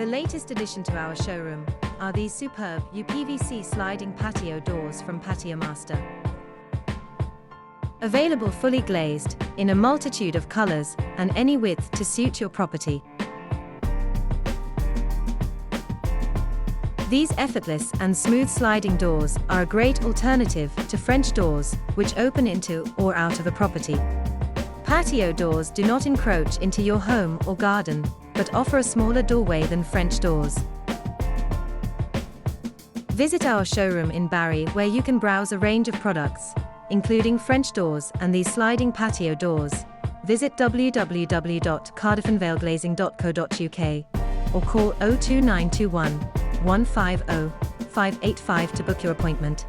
The latest addition to our showroom are these superb uPVC sliding patio doors from Patio Master. Available fully glazed, in a multitude of colors, and any width to suit your property. These effortless and smooth sliding doors are a great alternative to French doors, which open into or out of a property. Patio doors do not encroach into your home or garden, but offer a smaller doorway than French doors. Visit our showroom in Barry, where you can browse a range of products, including French doors and these sliding patio doors. Visit www.cardiffanvaleglazing.co.uk or call 02921 150 585 to book your appointment.